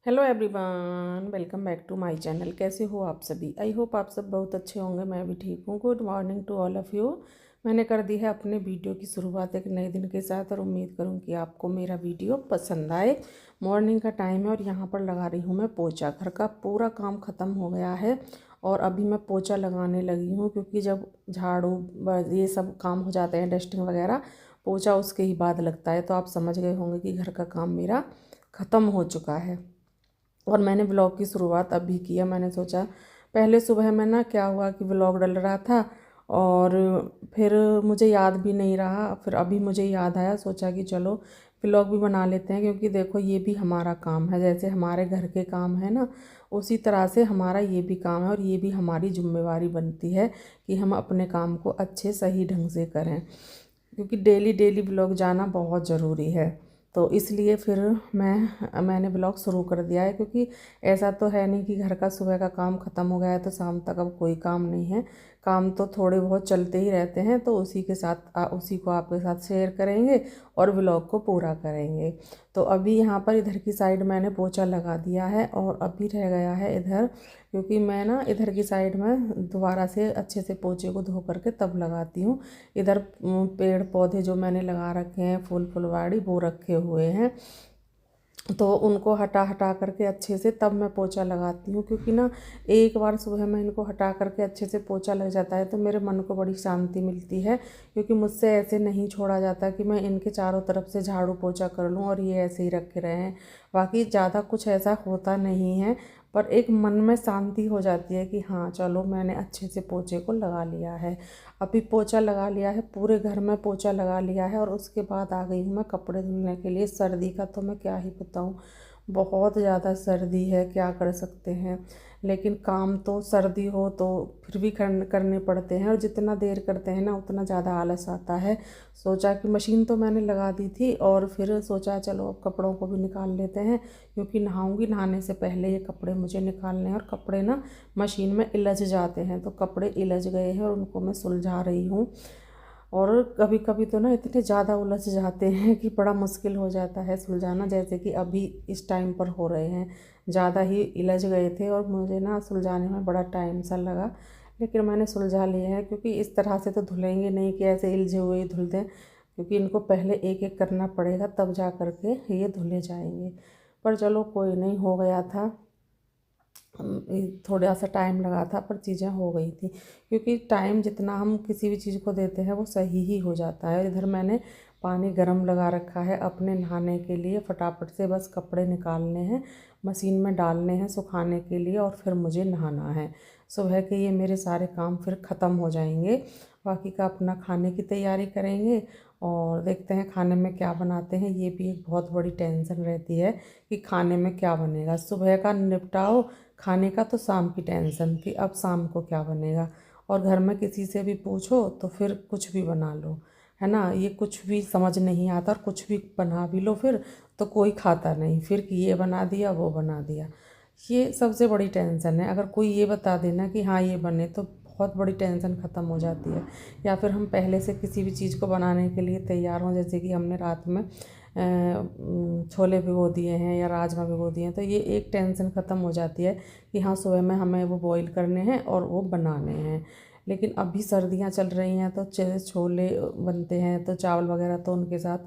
Hello everyone, welcome back to my channel. कैसे हो आप सभी? आई होप आप सब बहुत अच्छे होंगे। मैं भी ठीक हूँ। Good morning to all of you. मैंने कर दी है अपने वीडियो की शुरुआत एक नए दिन के साथ और उम्मीद करूँ कि आपको मेरा वीडियो पसंद आए। मॉर्निंग का टाइम है और यहाँ पर लगा रही हूँ मैं पोछा। घर का पूरा काम ख़त्म हो गया है और अभी मैं पोछा लगाने लगी हूँ, क्योंकि जब झाड़ू ये सब काम हो जाते हैं, डस्टिंग वगैरह, पोछा उसके ही बाद लगता है। तो आप समझ गए होंगे कि घर का काम मेरा ख़त्म हो चुका है और मैंने ब्लॉग की शुरुआत अभी किया। मैंने सोचा, पहले सुबह में ना क्या हुआ कि ब्लॉग डल रहा था और फिर मुझे याद भी नहीं रहा। फिर अभी मुझे याद आया, सोचा कि चलो ब्लॉग भी बना लेते हैं, क्योंकि देखो ये भी हमारा काम है। जैसे हमारे घर के काम है ना, उसी तरह से हमारा ये भी काम है और ये भी हमारी जिम्मेवारी बनती है कि हम अपने काम को अच्छे सही ढंग से करें, क्योंकि डेली डेली ब्लॉग जाना बहुत ज़रूरी है। तो इसलिए फिर मैंने ब्लॉग शुरू कर दिया है, क्योंकि ऐसा तो है नहीं कि घर का सुबह का काम ख़त्म हो गया है तो शाम तक अब कोई काम नहीं है। काम तो थोड़े बहुत चलते ही रहते हैं, तो उसी के साथ उसी को आपके साथ शेयर करेंगे और ब्लॉग को पूरा करेंगे। तो अभी यहाँ पर इधर की साइड मैंने पोछा लगा दिया है और अभी रह गया है इधर, क्योंकि मैं ना इधर की साइड में दोबारा से अच्छे से पोछे को धो करके तब लगाती हूँ। इधर पेड़ पौधे जो मैंने लगा रखे हैं, फूल फुलवाड़ी वो रखे हुए हैं, तो उनको हटा हटा करके अच्छे से तब मैं पोछा लगाती हूँ। क्योंकि ना एक बार सुबह में इनको हटा करके अच्छे से पोछा लग जाता है तो मेरे मन को बड़ी शांति मिलती है, क्योंकि मुझसे ऐसे नहीं छोड़ा जाता कि मैं इनके चारों तरफ से झाड़ू पोछा कर लूँ और ये ऐसे ही रखे रहें। बाकी ज़्यादा कुछ ऐसा होता नहीं है, पर एक मन में शांति हो जाती है कि हाँ चलो मैंने अच्छे से पोछे को लगा लिया है। अभी पोछा लगा लिया है, पूरे घर में पोछा लगा लिया है और उसके बाद आ गई हूँ मैं कपड़े धुलने के लिए। सर्दी का तो मैं क्या ही बताऊँ, बहुत ज़्यादा सर्दी है, क्या कर सकते हैं। लेकिन काम तो सर्दी हो तो फिर भी करने पड़ते हैं, और जितना देर करते हैं ना उतना ज़्यादा आलस आता है। सोचा कि मशीन तो मैंने लगा दी थी और फिर सोचा चलो अब कपड़ों को भी निकाल लेते हैं, क्योंकि नहाऊंगी, नहाने से पहले ये कपड़े मुझे निकालने हैं। और कपड़े ना मशीन में इलझ जाते हैं, तो कपड़े इलझ गए हैं और उनको मैं सुलझा रही हूँ। और कभी कभी तो ना इतने ज़्यादा उलझ जाते हैं कि बड़ा मुश्किल हो जाता है सुलझाना, जैसे कि अभी इस टाइम पर हो रहे हैं। ज़्यादा ही इलझ गए थे और मुझे ना सुलझाने में बड़ा टाइम सा लगा, लेकिन मैंने सुलझा लिए हैं। क्योंकि इस तरह से तो धुलेंगे नहीं कि ऐसे इलझे हुए ही धुल दें, क्योंकि इनको पहले एक एक करना पड़ेगा तब जा करके ये धुले जाएंगे। पर चलो कोई नहीं, हो गया था। थोड़ा सा टाइम लगा था पर चीज़ें हो गई थी, क्योंकि टाइम जितना हम किसी भी चीज़ को देते हैं वो सही ही हो जाता है। इधर मैंने पानी गर्म लगा रखा है अपने नहाने के लिए। फटाफट से बस कपड़े निकालने हैं, मशीन में डालने हैं सुखाने के लिए और फिर मुझे नहाना है। सुबह के ये मेरे सारे काम फिर ख़त्म हो जाएंगे। बाकी का अपना खाने की तैयारी करेंगे और देखते हैं खाने में क्या बनाते हैं। ये भी एक बहुत बड़ी टेंशन रहती है कि खाने में क्या बनेगा। सुबह का निपटाओ खाने का, तो शाम की टेंशन कि अब शाम को क्या बनेगा। और घर में किसी से भी पूछो तो फिर कुछ भी बना लो, है ना। ये कुछ भी समझ नहीं आता और कुछ भी बना भी लो फिर तो कोई खाता नहीं, फिर कि ये बना दिया वो बना दिया। ये सबसे बड़ी टेंशन है। अगर कोई ये बता देना कि हाँ ये बने तो बहुत बड़ी टेंशन ख़त्म हो जाती है। या फिर हम पहले से किसी भी चीज़ को बनाने के लिए तैयार हों, जैसे कि हमने रात में छोले भिगो दिए हैं या राजमा भिगो दिए हैं, तो ये एक टेंशन ख़त्म हो जाती है कि हाँ सुबह में हमें वो बॉईल करने हैं और वो बनाने हैं। लेकिन अभी सर्दियाँ चल रही हैं तो छोले बनते हैं, तो चावल वगैरह तो उनके साथ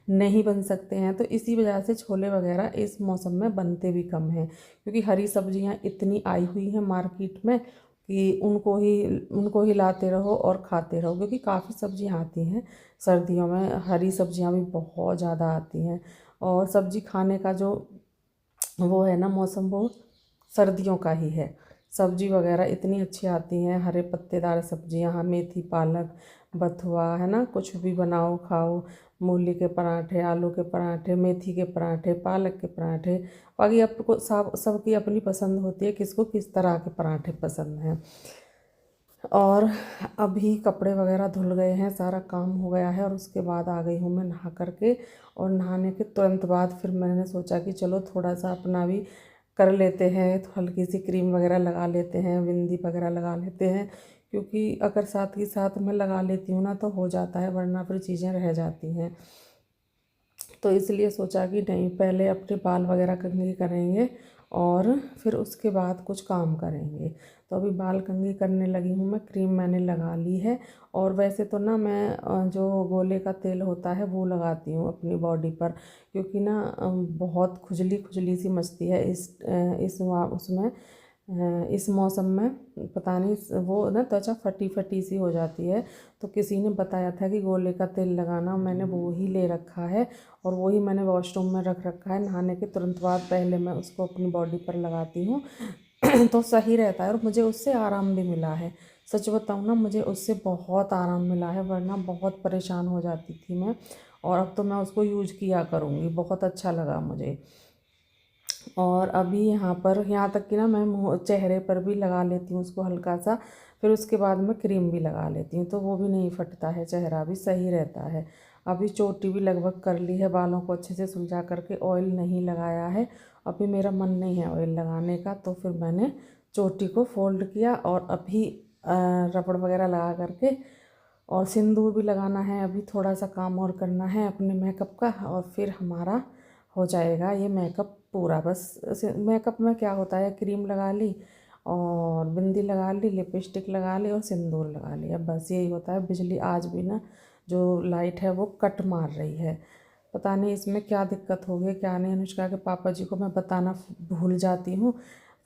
नहीं बन सकते हैं। तो इसी वजह से छोले वगैरह इस मौसम में बनते भी कम हैं, क्योंकि हरी सब्जियां इतनी आई हुई हैं मार्केट में कि उनको ही लाते रहो और खाते रहो। क्योंकि काफ़ी सब्जियां आती हैं सर्दियों में, हरी सब्जियां भी बहुत ज़्यादा आती हैं। और सब्जी खाने का जो वो है ना मौसम, वो सर्दियों का ही है। सब्जी वगैरह इतनी अच्छी आती हैं, हरे पत्तेदार सब्जियां, हाँ मेथी पालक बथुआ, है ना, कुछ भी बनाओ खाओ। मूली के पराठे, आलू के पराठे, मेथी के पराठे, पालक के पराठे। बाकी आपको सबकी अपनी पसंद होती है, किसको किस तरह के पराठे पसंद हैं। और अभी कपड़े वगैरह धुल गए हैं, सारा काम हो गया है और उसके बाद आ गई हूँ मैं नहा करके। और नहाने के तुरंत बाद फिर मैंने सोचा कि चलो थोड़ा सा अपना भी कर लेते हैं, तो हल्की सी क्रीम वगैरह लगा लेते हैं, बिंदी वगैरह लगा लेते हैं। क्योंकि अगर साथ ही साथ मैं लगा लेती हूँ ना तो हो जाता है, वरना फिर चीज़ें रह जाती हैं। तो इसलिए सोचा कि नहीं, पहले अपने बाल वगैरह कंघी करेंगे और फिर उसके बाद कुछ काम करेंगे। तो अभी बाल कंघी करने लगी हूँ मैं। क्रीम मैंने लगा ली है। और वैसे तो ना मैं जो गोले का तेल होता है वो लगाती हूँ अपनी बॉडी पर, क्योंकि ना बहुत खुजली खुजली सी मचती है उसमें इस मौसम में। पता नहीं वो ना त्वचा फटी फटी सी हो जाती है। तो किसी ने बताया था कि गोले का तेल लगाना, मैंने वो ही ले रखा है और वो ही मैंने वॉशरूम में रख रखा है। नहाने के तुरंत बाद पहले मैं उसको अपनी बॉडी पर लगाती हूँ तो सही रहता है और मुझे उससे आराम भी मिला है। सच बताऊँ ना, मुझे उससे बहुत आराम मिला है, वरना बहुत परेशान हो जाती थी मैं। और अब तो मैं उसको यूज किया करूँगी, बहुत अच्छा लगा मुझे। और अभी यहाँ तक कि ना मैं मुँह चेहरे पर भी लगा लेती हूँ उसको हल्का सा। फिर उसके बाद मैं क्रीम भी लगा लेती हूँ, तो वो भी नहीं फटता है, चेहरा भी सही रहता है। अभी चोटी भी लगभग कर ली है, बालों को अच्छे से सुलझा करके। ऑयल नहीं लगाया है, अभी मेरा मन नहीं है ऑयल लगाने का। तो फिर मैंने चोटी को फोल्ड किया और अभी रबड़ वगैरह लगा करके और सिंदूर भी लगाना है। अभी थोड़ा सा काम और करना है अपने मेकअप का और फिर हमारा हो जाएगा ये मेकअप पूरा। बस मेकअप में क्या होता है, क्रीम लगा ली और बिंदी लगा ली, लिपस्टिक लगा ली और सिंदूर लगा लिया, बस यही होता है। बिजली आज भी ना जो लाइट है वो कट मार रही है, पता नहीं इसमें क्या दिक्कत हो गई क्या नहीं। अनुष्का के पापा जी को मैं बताना भूल जाती हूँ,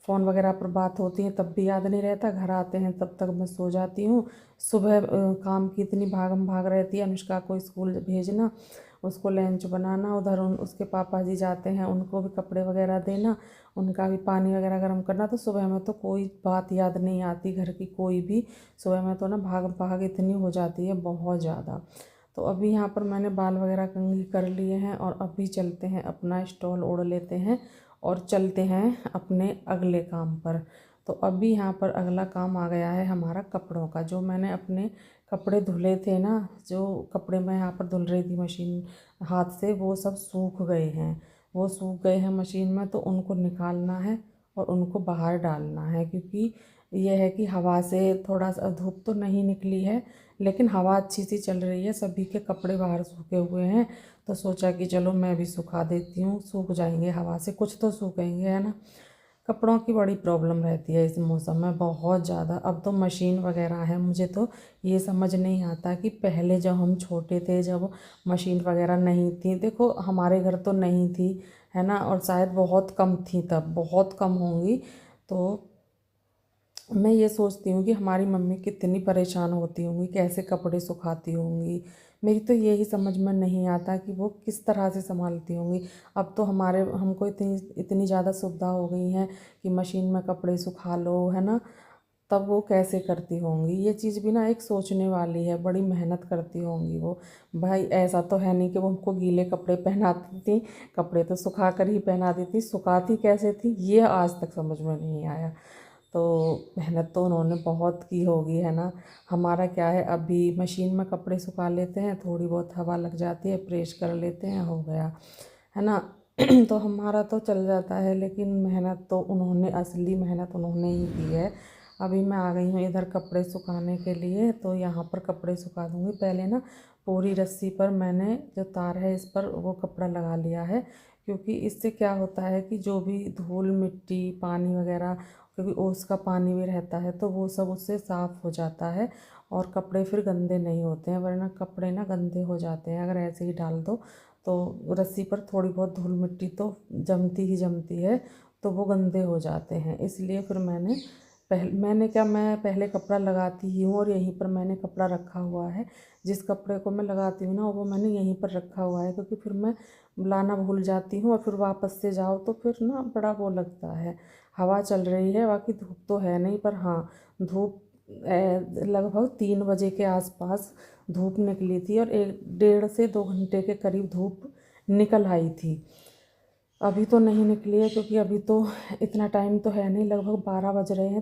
फ़ोन वगैरह पर बात होती है तब भी याद नहीं रहता, घर आते हैं तब तक मैं सो जाती हूँ। सुबह काम की इतनी भागम भाग रहती है, अनुष्का को स्कूल भेजना, उसको लंच बनाना, उधर उसके पापा जी जाते हैं, उनको भी कपड़े वगैरह देना, उनका भी पानी वगैरह गर्म करना। तो सुबह में तो कोई बात याद नहीं आती घर की कोई भी। सुबह में तो ना भाग भाग इतनी हो जाती है, बहुत ज़्यादा। तो अभी यहाँ पर मैंने बाल वगैरह कंघी कर लिए हैं और अभी चलते हैं, अपना स्टॉल ओढ़ लेते हैं और चलते हैं अपने अगले काम पर। तो अभी यहाँ पर अगला काम आ गया है हमारा कपड़ों का। जो मैंने अपने कपड़े धुले थे ना, जो कपड़े मैं यहाँ पर धुल रही थी मशीन हाथ से, वो सब सूख गए हैं। वो सूख गए हैं मशीन में, तो उनको निकालना है और उनको बाहर डालना है। क्योंकि यह है कि हवा से थोड़ा सा धूप तो नहीं निकली है, लेकिन हवा अच्छी सी चल रही है, सभी के कपड़े बाहर सूखे हुए हैं। तो सोचा कि चलो मैं भी सुखा देती हूँ, सूख जाएंगे हवा से, कुछ तो सूखेंगे, है ना। कपड़ों की बड़ी प्रॉब्लम रहती है इस मौसम में, बहुत ज़्यादा। अब तो मशीन वगैरह है, मुझे तो ये समझ नहीं आता कि पहले जब हम छोटे थे, जब मशीन वगैरह नहीं थी, देखो हमारे घर तो नहीं थी, है ना, और शायद बहुत कम थी, तब बहुत कम होंगी। तो मैं ये सोचती हूँ कि हमारी मम्मी कितनी परेशान होती होंगी, कैसे कपड़े सुखाती होंगी। मेरी तो यही समझ में नहीं आता कि वो किस तरह से संभालती होंगी। अब तो हमको इतनी इतनी ज़्यादा सुविधा हो गई हैं कि मशीन में कपड़े सुखा लो, है ना। तब वो कैसे करती होंगी, ये चीज़ भी ना एक सोचने वाली है, बड़ी मेहनत करती होंगी वो। भाई ऐसा तो है नहीं कि वो हमको गीले कपड़े पहनाती थी, कपड़े तो सुखा कर ही पहनाती थी, सुखाती कैसे थी ये आज तक समझ में नहीं आया। तो मेहनत तो उन्होंने बहुत की होगी, है ना। हमारा क्या है, अभी मशीन में कपड़े सुखा लेते हैं, थोड़ी बहुत हवा लग जाती है, प्रेस कर लेते हैं, हो गया, है ना। तो हमारा तो चल जाता है, लेकिन मेहनत तो उन्होंने, असली मेहनत उन्होंने ही की है। अभी मैं आ गई हूँ इधर कपड़े सुखाने के लिए, तो यहाँ पर कपड़े सुखा दूँगी। पहले ना पूरी रस्सी पर मैंने जो तार है इस पर वो कपड़ा लगा लिया है, क्योंकि इससे क्या होता है कि जो भी धूल मिट्टी पानी वगैरह, क्योंकि ओस का पानी भी रहता है, तो वो सब उससे साफ़ हो जाता है और कपड़े फिर गंदे नहीं होते हैं। वरना कपड़े ना गंदे हो जाते हैं अगर ऐसे ही डाल दो, तो रस्सी पर थोड़ी बहुत धूल मिट्टी तो जमती ही जमती है, तो वो गंदे हो जाते हैं। इसलिए फिर मैं पहले कपड़ा लगाती ही हूँ और यहीं पर मैंने कपड़ा रखा हुआ है। जिस कपड़े को मैं लगाती हूँ ना वो मैंने यहीं पर रखा हुआ है, क्योंकि फिर मैं लाना भूल जाती हूँ और फिर वापस से जाओ तो फिर ना बड़ा वो लगता है। हवा चल रही है, बाकी धूप तो है नहीं, पर हाँ धूप लगभग 3 बजे के आसपास धूप निकली थी और 1 डेढ़ से 2 घंटे के करीब धूप निकल आई थी। अभी तो नहीं निकली है, क्योंकि अभी तो इतना टाइम तो है नहीं, लगभग 12 बज रहे हैं।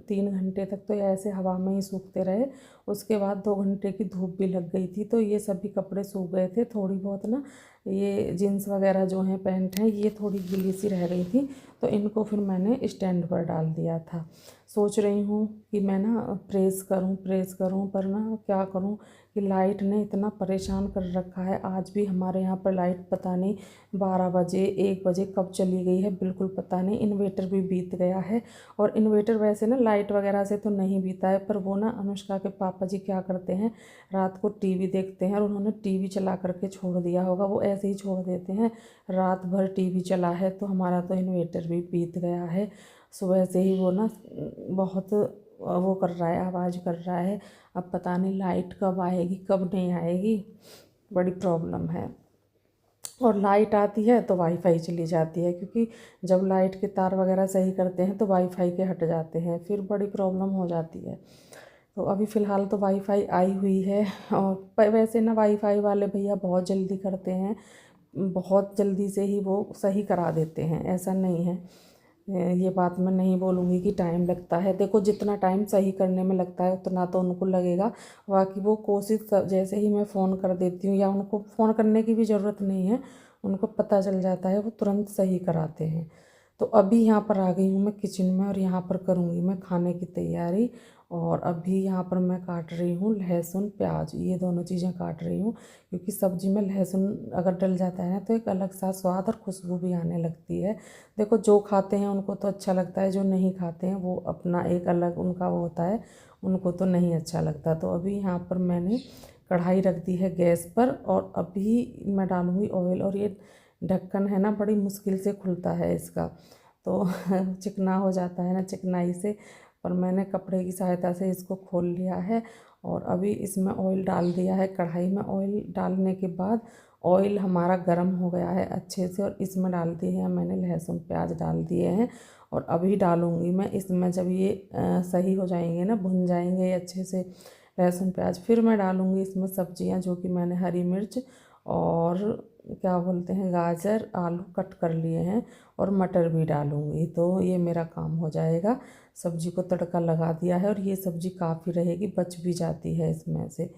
3 घंटे तक तो ऐसे हवा में ही सूखते रहे, उसके बाद 2 घंटे की धूप भी लग गई थी, तो ये सभी कपड़े सूख गए थे। थोड़ी बहुत ना ये जीन्स वगैरह जो हैं पैंट हैं ये थोड़ी गीली सी रह गई थी, तो इनको फिर मैंने स्टैंड पर डाल दिया था। सोच रही हूँ कि मैं ना प्रेस करूँ पर ना क्या करूँ कि लाइट ने इतना परेशान कर रखा है। आज भी हमारे यहाँ पर लाइट पता नहीं 12 बजे 1 बजे कब चली गई है, बिल्कुल पता नहीं। इन्वेटर भी बीत गया है, और इन्वेटर वैसे ना लाइट वगैरह से तो नहीं बीता है, पर वो ना अनुष्का के पापा जी क्या करते हैं, रात को टीवी देखते हैं और उन्होंने टीवी चला करके छोड़ दिया होगा, वो ऐसे ही छोड़ देते हैं। रात भर टीवी चला है तो हमारा तो इन्वेटर भी बीत गया है। सुबह से ही वो ना बहुत वो कर रहा है, आवाज़ कर रहा है। अब पता नहीं लाइट कब आएगी कब नहीं आएगी, बड़ी प्रॉब्लम है। और लाइट आती है तो वाईफाई चली जाती है, क्योंकि जब लाइट के तार वगैरह सही करते हैं तो वाईफाई के हट जाते हैं, फिर बड़ी प्रॉब्लम हो जाती है। तो अभी फ़िलहाल तो वाईफाई आई हुई है, और वैसे ना वाईफाई वाले भैया बहुत जल्दी करते हैं, बहुत जल्दी से ही वो सही करा देते हैं, ऐसा नहीं है। ये बात मैं नहीं बोलूँगी कि टाइम लगता है, देखो जितना टाइम सही करने में लगता है उतना तो उनको लगेगा। बाकी वो कोशिश जैसे ही मैं फ़ोन कर देती हूँ, या उनको फ़ोन करने की भी ज़रूरत नहीं है, उनको पता चल जाता है, वो तुरंत सही कराते हैं। तो अभी यहाँ पर आ गई हूँ मैं किचन में, और यहाँ पर करूँगी मैं खाने की तैयारी। और अभी यहाँ पर मैं काट रही हूँ लहसुन प्याज, ये दोनों चीज़ें काट रही हूँ, क्योंकि सब्ज़ी में लहसुन अगर डल जाता है ना तो एक अलग सा स्वाद और खुशबू भी आने लगती है। देखो जो खाते हैं उनको तो अच्छा लगता है, जो नहीं खाते हैं वो अपना एक अलग उनका वो होता है, उनको तो नहीं अच्छा लगता। तो अभी यहाँ पर मैंने कढ़ाई रख दी है गैस पर, और अभी मैं डालूँगी ऑयल। और ये ढक्कन है ना बड़ी मुश्किल से खुलता है इसका, तो चिकना हो जाता है ना चिकनाई से, पर मैंने कपड़े की सहायता से इसको खोल लिया है। और अभी इसमें ऑयल डाल दिया है, कढ़ाई में ऑयल डालने के बाद ऑयल हमारा गर्म हो गया है अच्छे से, और इसमें डाल दिए हैं मैंने लहसुन प्याज डाल दिए हैं। और अभी डालूँगी मैं इसमें, जब ये सही हो जाएंगे ना, भुन जाएंगे अच्छे से लहसुन प्याज, फिर मैं डालूँगी इसमें सब्जियां, जो कि मैंने हरी मिर्च और क्या बोलते हैं गाजर आलू कट कर लिए हैं, और मटर भी डालूँगी, तो ये मेरा काम हो जाएगा। सब्जी को तड़का लगा दिया है, और ये सब्ज़ी काफ़ी रहेगी, बच भी जाती है इसमें से।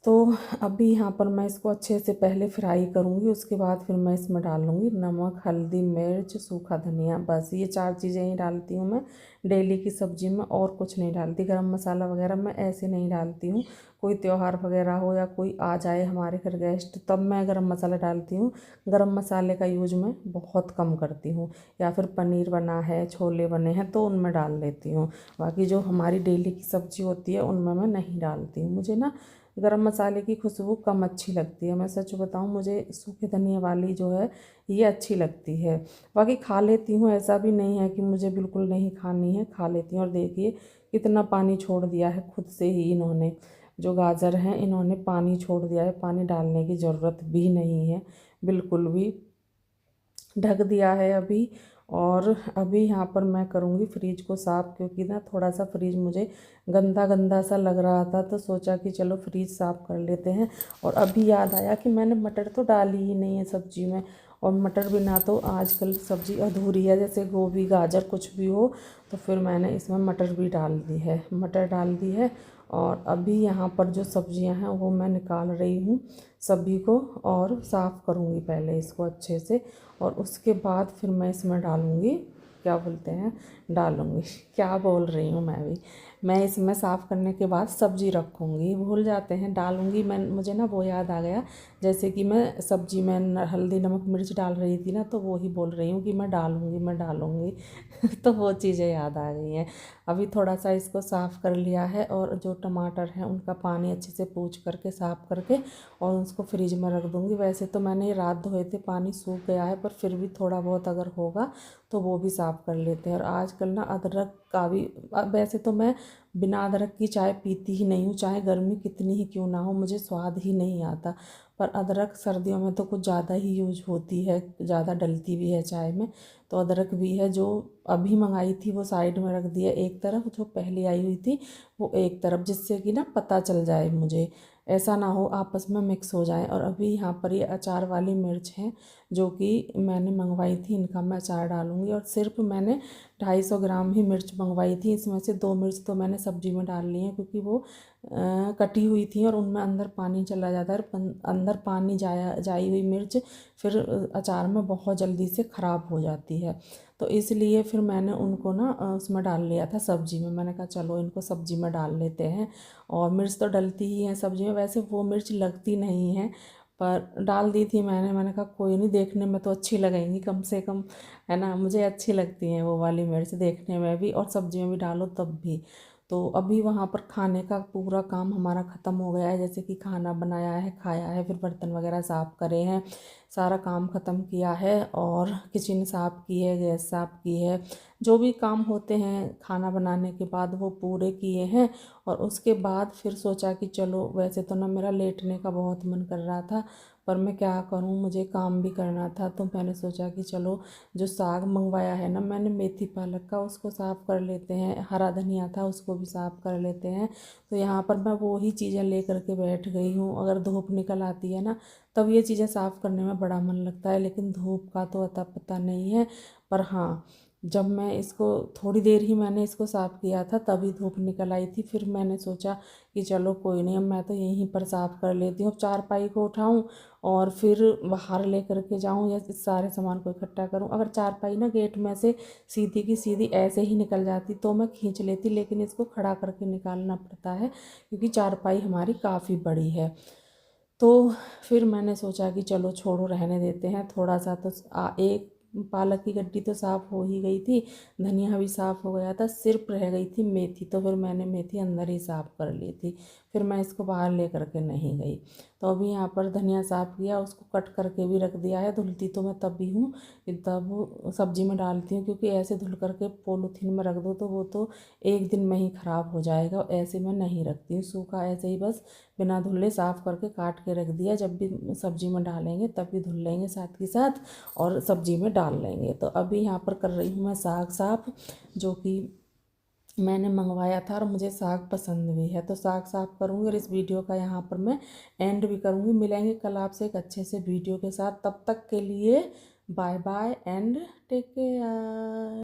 तो अभी यहाँ पर मैं इसको अच्छे से पहले फ्राई करूँगी, उसके बाद फिर मैं इसमें डाल लूँगी नमक हल्दी मिर्च सूखा धनिया, बस ये 4 चीज़ें ही डालती हूँ मैं डेली की सब्ज़ी में, और कुछ नहीं डालती। गरम मसाला वगैरह मैं ऐसे नहीं डालती हूँ, कोई त्यौहार वगैरह हो या कोई आ जाए हमारे घर गेस्ट तब मैं गरम मसाला डालती हूँ। गरम मसाले का यूज मैं बहुत कम करती हूँ, या फिर पनीर बना है छोले बने हैं तो उनमें डाल लेती हूँ। बाकी जो हमारी डेली की सब्ज़ी होती है उनमें मैं नहीं डालती हूँ। मुझे ना गरम मसाले की खुशबू कम अच्छी लगती है, मैं सच बताऊं, मुझे सूखे धनिया वाली जो है ये अच्छी लगती है। बाकी खा लेती हूँ, ऐसा भी नहीं है कि मुझे बिल्कुल नहीं खानी है, खा लेती हूँ। और देखिए कितना पानी छोड़ दिया है खुद से ही इन्होंने, जो गाजर हैं इन्होंने पानी छोड़ दिया है, पानी डालने की ज़रूरत भी नहीं है बिल्कुल भी, ढक दिया है अभी। और अभी यहाँ पर मैं करूँगी फ्रिज को साफ़, क्योंकि ना थोड़ा सा फ्रिज मुझे गंदा गंदा सा लग रहा था, तो सोचा कि चलो फ्रिज साफ़ कर लेते हैं। और अभी याद आया कि मैंने मटर तो डाली ही नहीं है सब्ज़ी में, और मटर बिना तो आजकल सब्ज़ी अधूरी है, जैसे गोभी गाजर कुछ भी हो, तो फिर मैंने इसमें मटर भी डाल दी है, मटर डाल दी है। और अभी यहाँ पर जो सब्ज़ियाँ हैं वो मैं निकाल रही हूँ सभी को, और साफ़ करूँगी पहले इसको अच्छे से, और उसके बाद फिर मैं इसमें डालूँगी क्या बोलते हैं, डालूँगी क्या बोल रही हूँ मैं इसमें साफ़ करने के बाद सब्ज़ी रखूँगी, भूल जाते हैं डालूँगी। मैं मुझे ना वो याद आ गया, जैसे कि मैं सब्ज़ी में हल्दी नमक मिर्च डाल रही थी ना, तो वो ही बोल रही हूँ कि मैं डालूँगी तो वो चीज़ें याद आ गई हैं। अभी थोड़ा सा इसको साफ़ कर लिया है, और जो टमाटर हैं उनका पानी अच्छे से पूछ करके साफ़ करके और उसको फ्रिज में रख दूँगी। वैसे तो मैंने रात धोए थे, पानी सूख गया है, पर फिर भी थोड़ा बहुत अगर होगा तो वो भी साफ़ कर लेते हैं। और आजकल ना अदरक का भी, वैसे तो मैं बिना अदरक की चाय पीती ही नहीं हूँ, चाहे गर्मी कितनी ही क्यों ना हो, मुझे स्वाद ही नहीं आता। पर अदरक सर्दियों में तो कुछ ज़्यादा ही यूज होती है, ज़्यादा डलती भी है चाय में, तो अदरक भी है। जो अभी मंगाई थी वो साइड में रख दिया एक तरफ, जो पहले आई हुई थी वो एक तरफ, जिससे कि ना पता चल जाए मुझे, ऐसा ना हो आपस में मिक्स हो जाए। और अभी यहाँ पर ये अचार वाली मिर्च है जो कि मैंने मंगवाई थी, इनका मैं अचार डालूँगी। और सिर्फ मैंने 250 ग्राम ही मिर्च मंगवाई थी, इसमें से 2 मिर्च तो मैंने सब्जी में डाल ली है क्योंकि वो कटी हुई थी और उनमें अंदर पानी चला जाता है। अंदर पानी जाई हुई मिर्च फिर अचार में बहुत जल्दी से ख़राब हो जाती है, तो इसलिए फिर मैंने उनको ना उसमें डाल लिया था सब्जी में। मैंने कहा चलो इनको सब्जी में डाल लेते हैं, और मिर्च तो डलती ही है सब्जी में, वैसे वो मिर्च लगती नहीं है पर डाल दी थी मैंने कहा कोई नहीं, देखने में तो अच्छी लगेंगी कम से कम, है ना, मुझे अच्छी लगती हैं वो वाली मिर्च देखने में भी, और सब्जी में भी डालो तब भी। तो अभी वहाँ पर खाने का पूरा काम हमारा ख़त्म हो गया है, जैसे कि खाना बनाया है, खाया है, फिर बर्तन वगैरह साफ़ करे हैं, सारा काम ख़त्म किया है, और किचन साफ़ की है, गैस साफ़ की है, जो भी काम होते हैं खाना बनाने के बाद वो पूरे किए हैं। और उसके बाद फिर सोचा कि चलो, वैसे तो ना मेरा लेटने का बहुत मन कर रहा था, पर मैं क्या करूं, मुझे काम भी करना था, तो मैंने सोचा कि चलो जो साग मंगवाया है ना मैंने मेथी पालक का, उसको साफ़ कर लेते हैं, हरा धनिया था उसको भी साफ़ कर लेते हैं। तो यहाँ पर मैं वो ही चीज़ें ले करके बैठ गई हूँ। अगर धूप निकल आती है ना तब ये चीज़ें साफ़ करने में बड़ा मन लगता है, लेकिन धूप का तो अता पता नहीं है। पर हाँ, जब मैं इसको थोड़ी देर ही मैंने इसको साफ़ किया था तभी धूप निकल आई थी। फिर मैंने सोचा कि चलो कोई नहीं, अब मैं तो यहीं पर साफ़ कर लेती हूँ। अब चारपाई को उठाऊँ और फिर बाहर ले करके जाऊँ या इस सारे सामान को इकट्ठा करूँ। अगर चारपाई ना गेट में से सीधी की सीधी ऐसे ही निकल जाती तो मैं खींच लेती, लेकिन इसको खड़ा करके निकालना पड़ता है क्योंकि चारपाई हमारी काफ़ी बड़ी है। तो फिर मैंने सोचा कि चलो छोड़ो, रहने देते हैं। थोड़ा सा तो एक पालक की गड्डी तो साफ़ हो ही गई थी, धनिया भी साफ़ हो गया था, सिर्फ रह गई थी मेथी, तो फिर मैंने मेथी अंदर ही साफ़ कर ली थी, फिर मैं इसको बाहर ले करके नहीं गई। तो अभी यहाँ पर धनिया साफ़ किया, उसको कट करके भी रख दिया है। धुलती तो मैं तब भी हूँ तब सब्जी में डालती हूँ, क्योंकि ऐसे धुल करके पॉलीथीन में रख दो तो वो तो एक दिन में ही ख़राब हो जाएगा, ऐसे मैं नहीं रखती हूँ। सूखा ऐसे ही बस बिना धुले साफ़ करके काट के रख दिया, जब भी सब्जी में डालेंगे तब भी धुल लेंगे साथ के साथ और सब्जी में डाल लेंगे। तो अभी यहाँ पर कर रही हूँ मैं साग साफ़, जो कि मैंने मंगवाया था और मुझे साग पसंद भी है। तो साग साफ़ करूँगी और इस वीडियो का यहाँ पर मैं एंड भी करूँगी। मिलेंगे कल आपसे एक अच्छे से वीडियो के साथ, तब तक के लिए bye bye and take care.